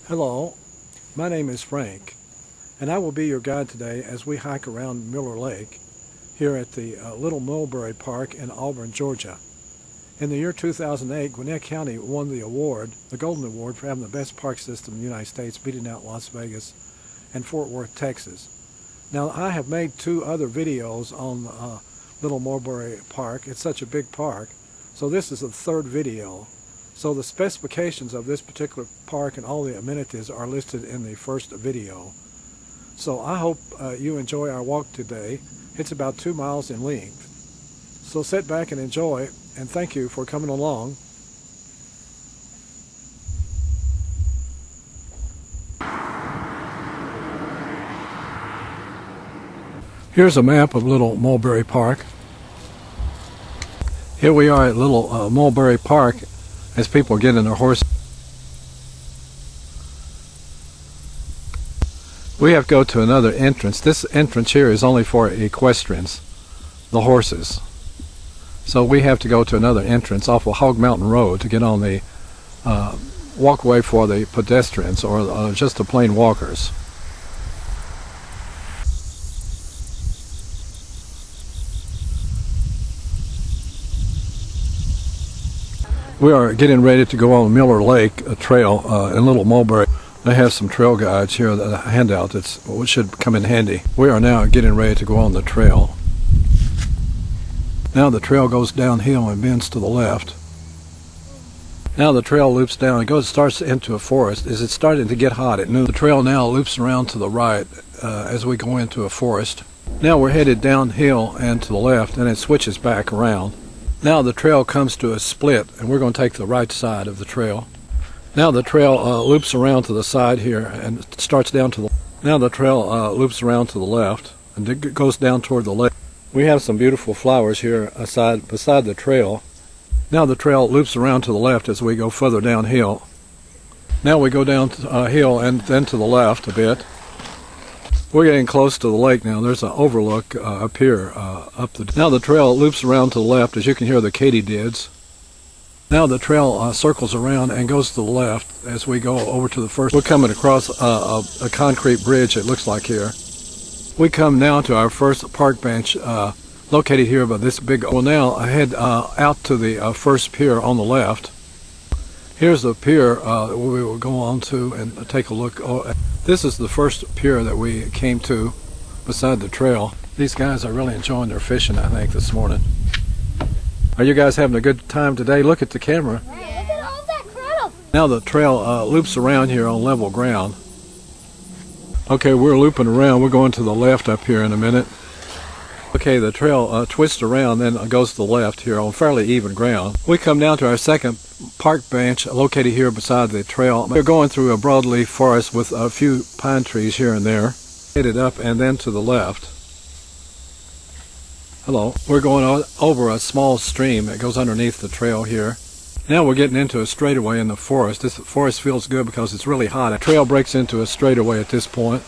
Hello, my name is Frank, and I will be your guide today as we hike around Miller Lake here at the Little Mulberry Park in Auburn, Georgia. In the year 2008, Gwinnett County won the award, the Golden Award, for having the best park system in the United States, beating out Las Vegas and Fort Worth, Texas. Now, I have made two other videos on Little Mulberry Park. It's such a big park, so this is the third video. So the specifications of this particular park and all the amenities are listed in the first video. So I hope you enjoy our walk today. It's about 2 miles in length. So sit back and enjoy, and thank you for coming along. Here's a map of Little Mulberry Park. Here we are at Little Mulberry Park as people get in their horses. We have to go to another entrance. This entrance here is only for equestrians, the horses. So we have to go to another entrance off of Hog Mountain Road to get on the walkway for the pedestrians or just the plain walkers. We are getting ready to go on Miller Lake, a trail in Little Mulberry. They have some trail guides here, a handout which should come in handy. We are now getting ready to go on the trail. Now the trail goes downhill and bends to the left. Now the trail loops down and starts into a forest. As it's starting to get hot at noon, the trail now loops around to the right as we go into a forest. Now we're headed downhill and to the left, and it switches back around. Now the trail comes to a split, and we're going to take the right side of the trail. Now the trail loops around to the side here and starts down to the. Now the trail loops around to the left and it goes down toward the lake. We have some beautiful flowers here beside the trail. Now the trail loops around to the left as we go further downhill. Now we go down hill and then to the left a bit. We're getting close to the lake now. There's an overlook up here. Now the trail loops around to the left, as you can hear the katydids. Now the trail circles around and goes to the left as we go over to the first. We're coming across a concrete bridge, it looks like here. We come now to our first park bench located here by this big. We'll now head out to the first pier on the left. Here's the pier that we will go on to and take a look. This is the first pier that we came to beside the trail. These guys are really enjoying their fishing, I think, this morning. Are you guys having a good time today? Look at the camera. Yeah. Look at all that crowd. Now the trail loops around here on level ground. Okay, we're looping around. We're going to the left up here in a minute. Okay, the trail twists around, then goes to the left here on fairly even ground. We come down to our second park bench located here beside the trail. We're going through a broadleaf forest with a few pine trees here and there. Headed up and then to the left. Hello. We're going over a small stream that goes underneath the trail here. Now we're getting into a straightaway in the forest. This forest feels good because it's really hot. The trail breaks into a straightaway at this point.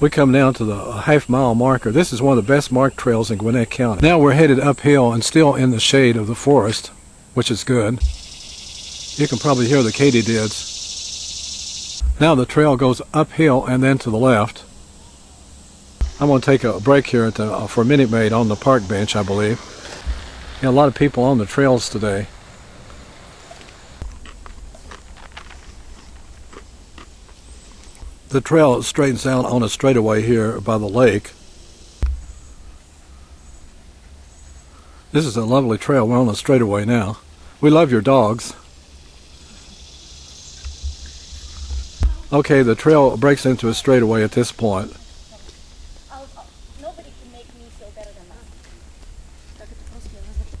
We come down to the half-mile marker. This is one of the best marked trails in Gwinnett County. Now we're headed uphill and still in the shade of the forest, which is good. You can probably hear the katydids. Now the trail goes uphill and then to the left. I'm going to take a break here for Minute Maid on the park bench, I believe. A lot of people on the trails today. The trail straightens out on a straightaway here by the lake. This is a lovely trail. We're on a straightaway now. We love your dogs. Okay, the trail breaks into a straightaway at this point. Nobody can make me feel better than that.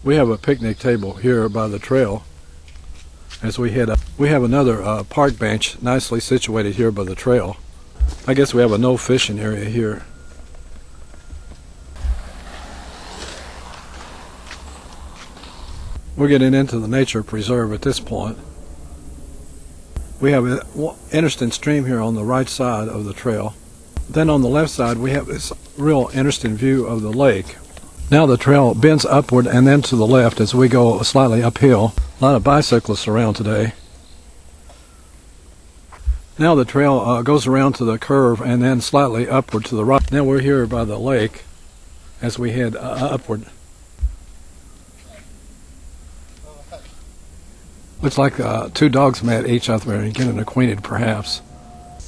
We have a picnic table here by the trail as we head up. We have another park bench nicely situated here by the trail. I guess we have a no fishing area here. We're getting into the nature preserve at this point. We have an interesting stream here on the right side of the trail. Then on the left side we have this real interesting view of the lake. Now the trail bends upward and then to the left as we go slightly uphill. A lot of bicyclists around today. Now the trail goes around to the curve and then slightly upward to the right. Now we're here by the lake as we head upward. Looks like two dogs met each other and getting acquainted, perhaps.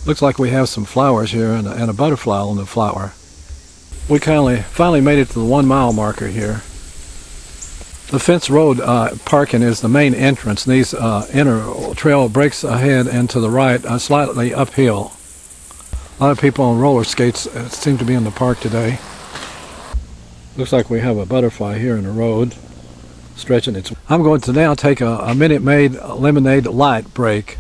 Looks like we have some flowers here and a butterfly on the flower. We finally made it to the 1 mile marker here. The fence road parking is the main entrance. These inner trail breaks ahead and to the right, slightly uphill. A lot of people on roller skates seem to be in the park today. Looks like we have a butterfly here in the road, stretching its. I'm going to now take a Minute Maid lemonade light break.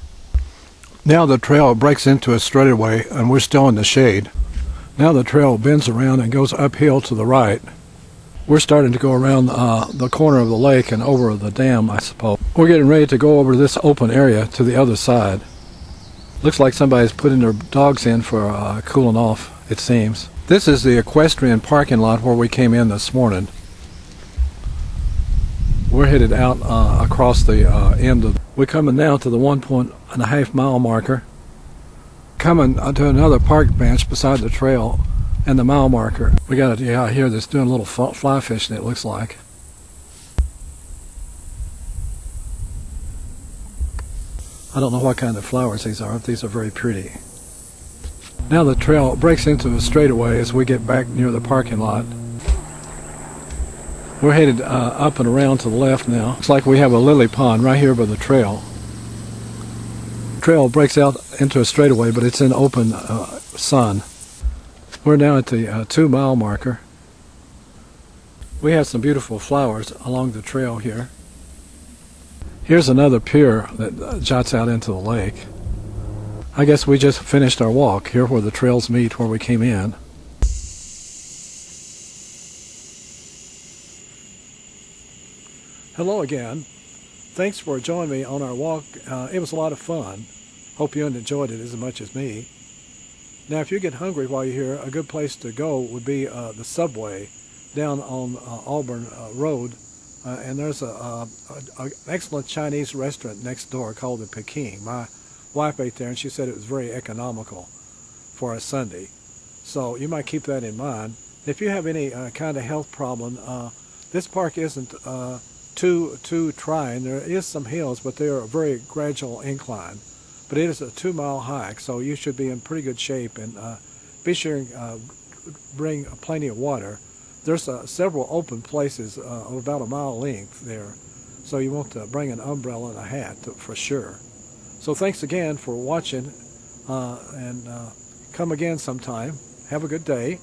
Now the trail breaks into a straightaway, and we're still in the shade. Now the trail bends around and goes uphill to the right. We're starting to go around the corner of the lake and over the dam, I suppose. We're getting ready to go over this open area to the other side. Looks like somebody's putting their dogs in for cooling off, it seems. This is the equestrian parking lot where we came in this morning. We're headed out across the end of. We're coming now to the 1.5 mile marker. Coming to another park bench beside the trail and the mile marker. We got a out here that's doing a little fly fishing, it looks like. I don't know what kind of flowers these are, but these are very pretty. Now the trail breaks into a straightaway as we get back near the parking lot. We're headed up and around to the left now. Looks like we have a lily pond right here by the trail. The trail breaks out into a straightaway, but it's in open sun. We're now at the 2 mile marker. We have some beautiful flowers along the trail here. Here's another pier that jots out into the lake. I guess we just finished our walk here where the trails meet where we came in. Hello again. Thanks for joining me on our walk. It was a lot of fun. Hope you enjoyed it as much as me. Now, if you get hungry while you're here, a good place to go would be the Subway down on Auburn Road. And there's an excellent Chinese restaurant next door called the Peking. My wife ate there, and she said it was very economical for a Sunday. So you might keep that in mind. If you have any kind of health problem, this park isn't too trying. There is some hills, but they are a very gradual incline. But it is a 2 mile hike, so you should be in pretty good shape. And be sure and bring plenty of water. There's several open places of about a mile length there, so you want to bring an umbrella and a hat for sure. So thanks again for watching, and come again sometime. Have a good day.